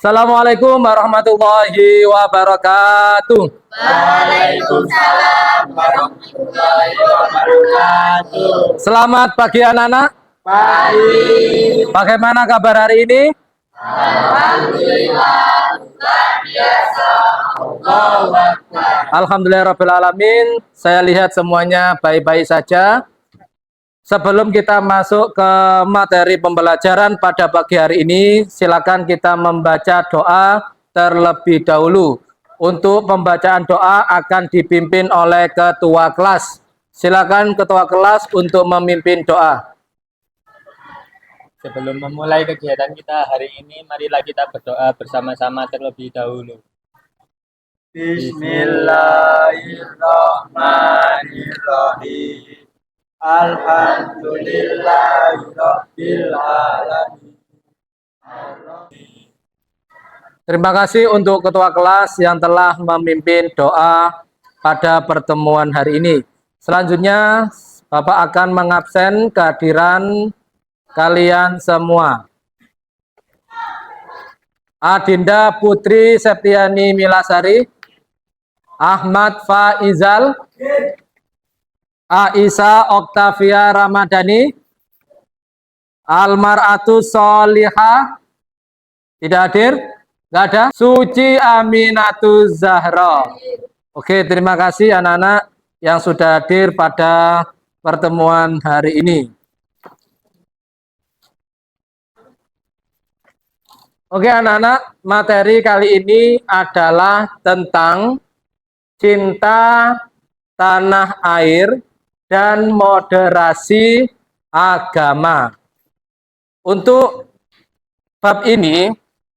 Assalamualaikum warahmatullahi wabarakatuh. Waalaikumsalam warahmatullahi wabarakatuh. Selamat pagi anak-anak. Pagi. Bagaimana kabar hari ini? Alhamdulillah, luar biasa. Allahu Akbar. Alhamdulillahirrabbilalamin. Saya lihat semuanya baik-baik saja. Sebelum kita masuk ke materi pembelajaran pada pagi hari ini, silakan kita membaca doa terlebih dahulu. Untuk pembacaan doa akan dipimpin oleh ketua kelas. Silakan ketua kelas untuk memimpin doa. Sebelum memulai kegiatan kita hari ini, marilah kita berdoa bersama-sama terlebih dahulu. Bismillahirrahmanirrahim. Alhamdulillahirabbil alamin. Terima kasih untuk ketua kelas yang telah memimpin doa pada pertemuan hari ini. Selanjutnya, Bapak akan mengabsen kehadiran kalian semua. Adinda Putri Septiani Milasari, Ahmad Faizal, Aisyah Oktavia Ramadhani, Almaratus Solihah, tidak hadir? Nggak ada? Suci Aminatuz Zahra. Oke, terima kasih anak-anak yang sudah hadir pada pertemuan hari ini. Oke anak-anak, materi kali ini adalah tentang cinta tanah air dan moderasi agama. Untuk bab ini,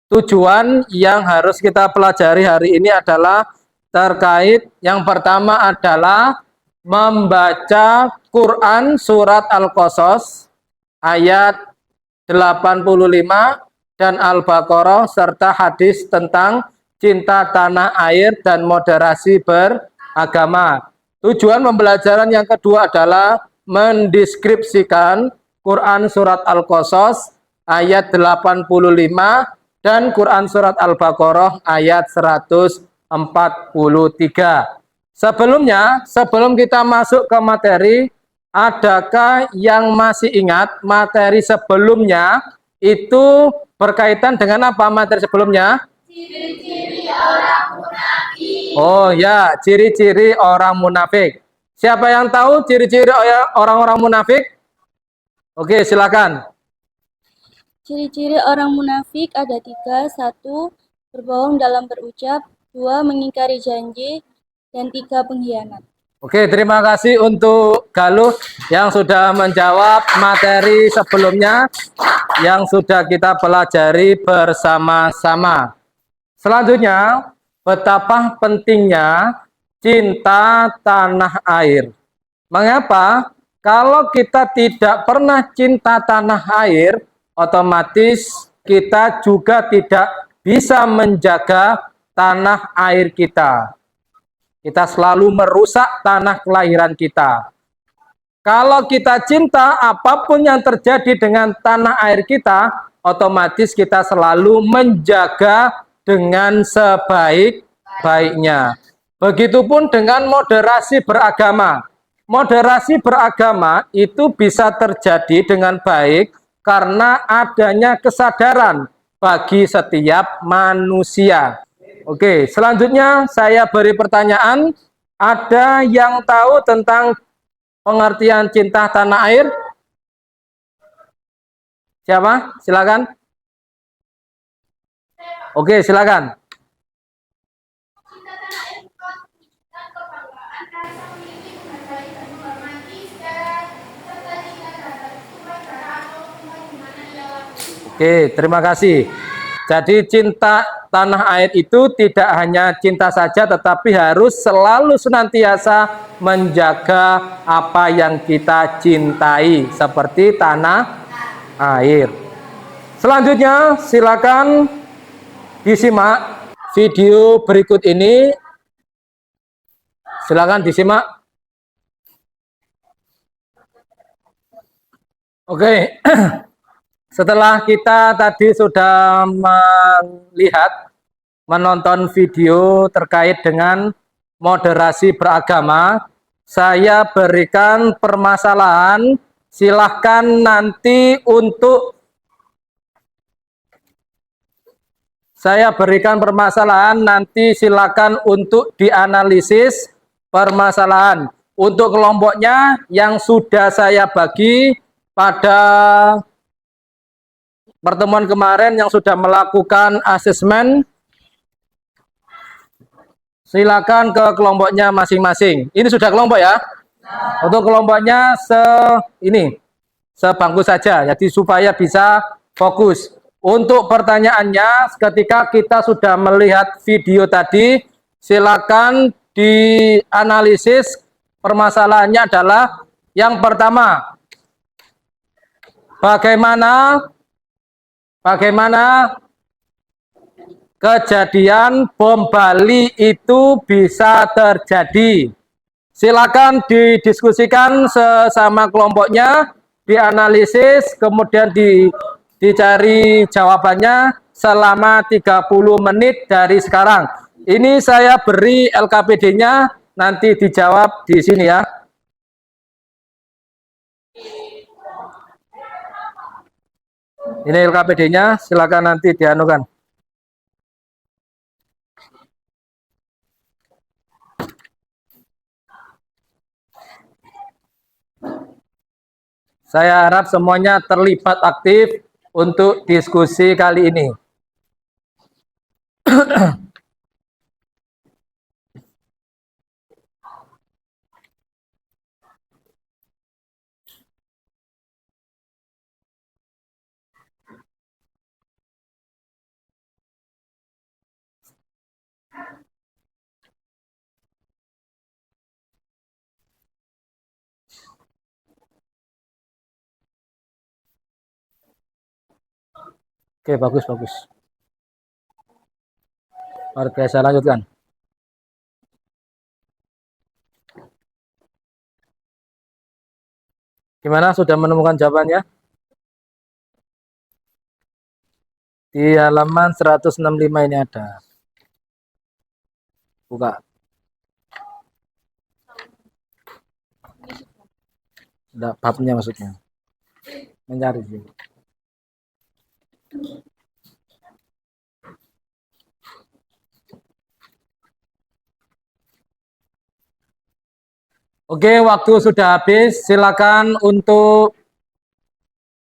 tujuan yang harus kita pelajari hari ini adalah terkait yang pertama adalah membaca Quran surat Al-Qasas ayat 85 dan Al-Baqarah serta hadis tentang cinta tanah air dan moderasi beragama. Tujuan pembelajaran yang kedua adalah mendeskripsikan Quran surat Al-Qasas ayat 85 dan Quran surat Al-Baqarah ayat 143. Sebelumnya, sebelum kita masuk ke materi, adakah yang masih ingat materi sebelumnya itu berkaitan dengan apa materi sebelumnya? Ciri-ciri orang munafik. Oh ya, ciri-ciri orang munafik. Siapa yang tahu ciri-ciri orang-orang munafik? Oke, silakan. Ciri-ciri orang munafik ada 3. 1. Berbohong dalam berucap. 2. Mengingkari janji. Dan 3. Pengkhianat. Oke, terima kasih untuk Galuh yang sudah menjawab materi sebelumnya yang sudah kita pelajari bersama-sama. Selanjutnya, betapa pentingnya cinta tanah air. Mengapa? Kalau kita tidak pernah cinta tanah air, otomatis kita juga tidak bisa menjaga tanah air kita. Kita selalu merusak tanah kelahiran kita. Kalau kita cinta, apapun yang terjadi dengan tanah air kita, otomatis kita selalu menjaga dengan sebaik-baiknya. Begitupun dengan moderasi beragama. Moderasi beragama itu bisa terjadi dengan baik karena adanya kesadaran bagi setiap manusia. Oke, selanjutnya saya beri pertanyaan. Ada yang tahu tentang pengertian cinta tanah air? Siapa? Silakan. Oke, silakan. Oke, terima kasih. Jadi cinta tanah air itu tidak hanya cinta saja, tetapi harus selalu senantiasa menjaga apa yang kita cintai, seperti tanah air. Selanjutnya, silakan disimak video berikut ini. Silakan disimak. Oke. Setelah kita tadi sudah menonton video terkait dengan moderasi beragama, saya berikan permasalahan, silahkan nanti untuk silakan untuk dianalisis permasalahan. Untuk kelompoknya yang sudah saya bagi pada pertemuan kemarin yang sudah melakukan asesmen, silakan ke kelompoknya masing-masing. Ini sudah kelompok ya. Untuk kelompoknya sebangku saja, jadi supaya bisa fokus. Untuk pertanyaannya, ketika kita sudah melihat video tadi, silakan dianalisis. Permasalahannya adalah yang pertama, bagaimana kejadian bom Bali itu bisa terjadi. Silakan didiskusikan sesama kelompoknya, dianalisis, kemudian dicari jawabannya selama 30 menit dari sekarang. Ini saya beri LKPD-nya, nanti dijawab di sini ya. Ini LKPD-nya, silakan nanti dianukan. Saya harap semuanya terlibat aktif untuk diskusi kali ini. Oke, bagus. Oke, saya lanjutkan. Gimana, sudah menemukan jawabannya? Di halaman 165 ini ada. Buka. Ada babnya maksudnya. Mencari sih. Oke, waktu sudah habis. Silakan untuk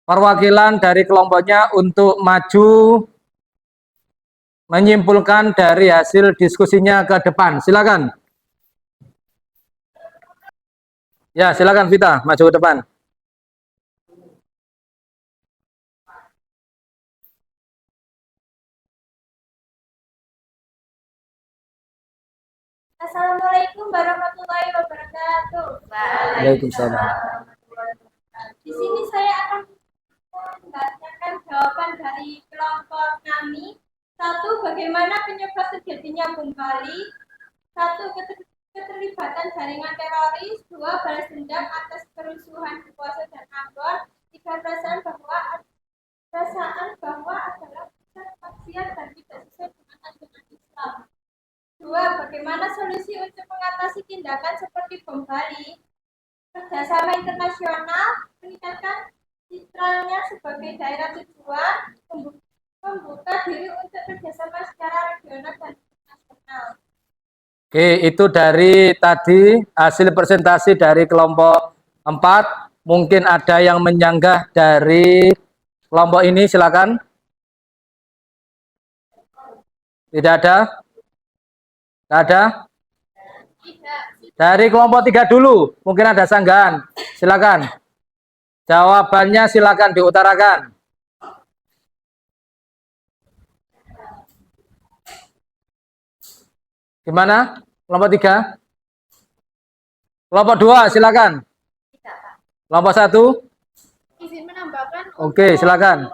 perwakilan dari kelompoknya untuk maju menyimpulkan dari hasil diskusinya ke depan. Silakan. Ya, silakan Vita, maju ke depan. Assalamualaikum warahmatullahi wabarakatuh. Waalaikumsalam. Di sini saya akan membacakan jawaban dari kelompok kami. 1. Bagaimana penyebab terjadinya bom Bali? 1. Keterlibatan jaringan teroris. 2. Balas dendam atas kerusuhan di Poso dan Ambon. 3. Perasaan bahwa adalah maksiat dan tidak sesuai dengan ajaran Islam. 2. Bagaimana solusi untuk mengatasi tindakan seperti bom Bali? Kerjasama internasional, meningkatkan citranya sebagai daerah tujuan, membuka diri untuk kerjasama secara regional dan internasional. Oke, itu dari tadi hasil presentasi dari kelompok 4. Mungkin ada yang menyanggah dari kelompok ini, silakan. Tidak ada? Tidak ada? Dari kelompok 3 dulu, mungkin ada sanggahan. Silakan. Jawabannya silakan diutarakan. Gimana? Kelompok 3? Kelompok 2, silakan. Kelompok 1? Izin menambahkan. Oke, silakan.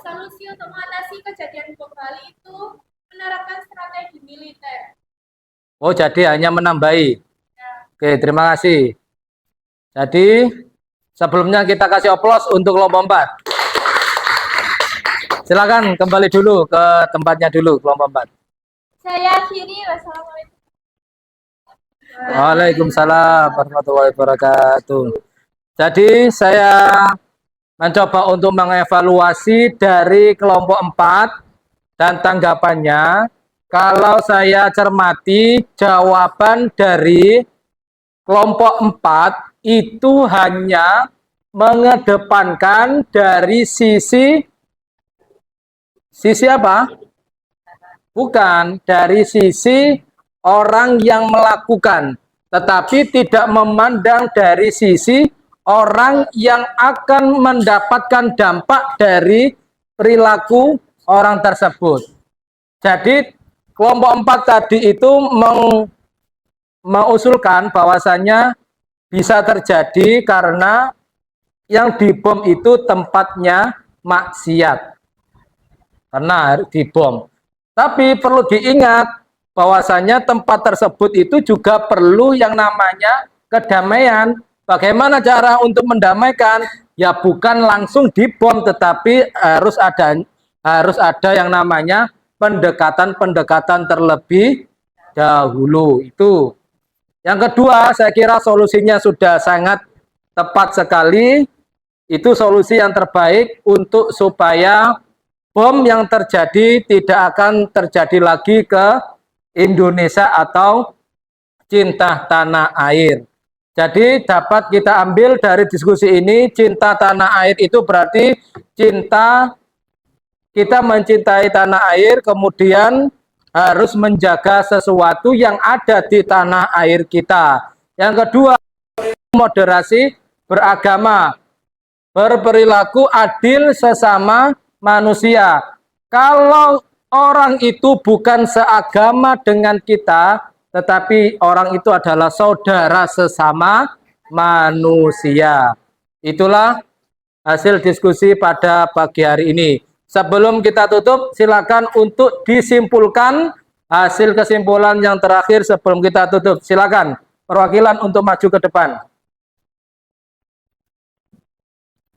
Solusi untuk mengatasi kejadian bom Bali itu menerapkan strategi militer. Oh, jadi hanya menambahi. Oke, terima kasih. Jadi Sebelumnya kita kasih aplaus untuk kelompok 4. Silakan kembali dulu ke tempatnya dulu kelompok 4. Saya akhiri. Wassalamualaikum. Waalaikumsalam warahmatullahi wabarakatuh. Jadi saya mencoba untuk mengevaluasi dari kelompok 4 dan tanggapannya. Kalau saya cermati jawaban dari kelompok 4 itu hanya mengedepankan dari sisi apa? Bukan, dari sisi orang yang melakukan, tetapi tidak memandang dari sisi orang yang akan mendapatkan dampak dari perilaku orang tersebut. Jadi kelompok 4 tadi itu mengusulkan bahwasannya bisa terjadi karena yang dibom itu tempatnya maksiat. Karena dibom. Tapi perlu diingat bahwasanya tempat tersebut itu juga perlu yang namanya kedamaian. Bagaimana cara untuk mendamaikan? Ya bukan langsung dibom, tetapi harus ada yang namanya pendekatan-pendekatan terlebih dahulu. Itu. Yang kedua, saya kira solusinya sudah sangat tepat sekali. Itu solusi yang terbaik untuk supaya bom yang terjadi tidak akan terjadi lagi ke Indonesia atau cinta tanah air. Jadi dapat kita ambil dari diskusi ini, cinta tanah air itu berarti cinta, kita mencintai tanah air, kemudian harus menjaga sesuatu yang ada di tanah air kita. Yang kedua, moderasi beragama, berperilaku adil sesama manusia. Kalau orang itu bukan seagama dengan kita, tetapi orang itu adalah saudara sesama manusia. Itulah hasil diskusi pada pagi hari ini. Sebelum kita tutup, silakan untuk disimpulkan hasil kesimpulan yang terakhir sebelum kita tutup. Silakan perwakilan untuk maju ke depan.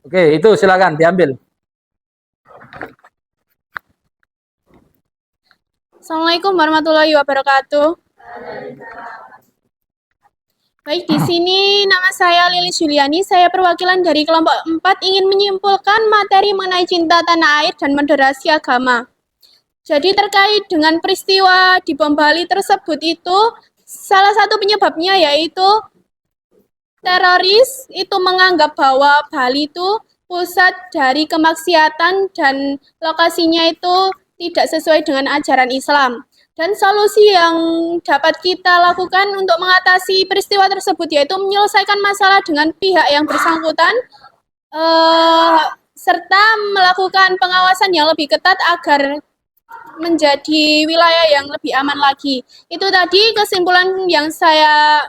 Oke, itu silakan diambil. Assalamualaikum warahmatullahi wabarakatuh. Baik, di sini nama saya Lilis Juliani. Saya perwakilan dari kelompok 4 ingin menyimpulkan materi mengenai cinta tanah air dan moderasi agama. Jadi terkait dengan peristiwa di bom Bali tersebut itu, salah satu penyebabnya yaitu teroris itu menganggap bahwa Bali itu pusat dari kemaksiatan dan lokasinya itu tidak sesuai dengan ajaran Islam. Dan solusi yang dapat kita lakukan untuk mengatasi peristiwa tersebut yaitu menyelesaikan masalah dengan pihak yang bersangkutan serta melakukan pengawasan yang lebih ketat agar menjadi wilayah yang lebih aman lagi. Itu tadi kesimpulan yang saya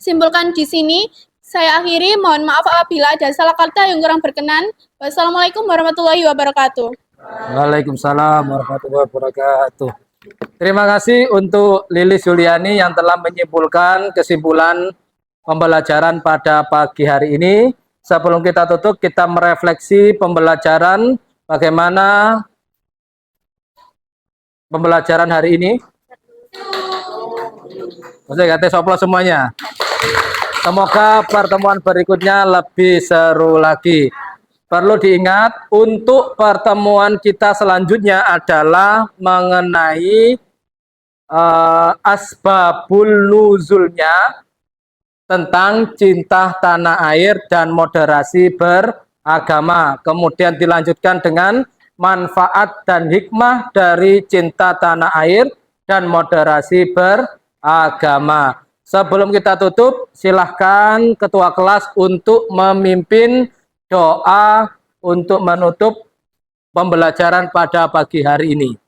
simpulkan di sini. Saya akhiri, mohon maaf apabila ada salah kata yang kurang berkenan. Wassalamualaikum warahmatullahi wabarakatuh. Waalaikumsalam warahmatullahi wabarakatuh. Terima kasih untuk Lilis Juliani yang telah menyimpulkan kesimpulan pembelajaran pada pagi hari ini. Sebelum kita tutup, kita merefleksi pembelajaran bagaimana pembelajaran hari ini. Saya kata soplo semuanya. Semoga pertemuan berikutnya lebih seru lagi. Perlu diingat, untuk pertemuan kita selanjutnya adalah mengenai asbabul nuzulnya tentang cinta tanah air dan moderasi beragama. Kemudian dilanjutkan dengan manfaat dan hikmah dari cinta tanah air dan moderasi beragama. Sebelum kita tutup, silahkan ketua kelas untuk memimpin doa untuk menutup pembelajaran pada pagi hari ini.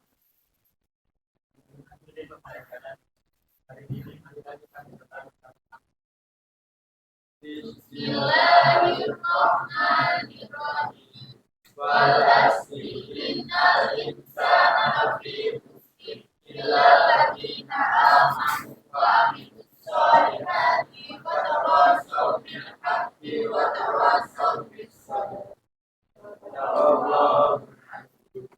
Bismillahirrahmanirrahim.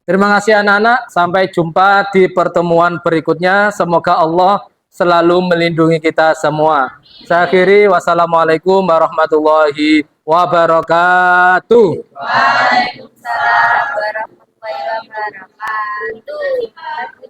Terima kasih anak-anak. Sampai jumpa di pertemuan berikutnya. Semoga Allah selalu melindungi kita semua. Saya akhiri. Wassalamualaikum warahmatullahi wabarakatuh. Waalaikumsalam warahmatullahi wabarakatuh.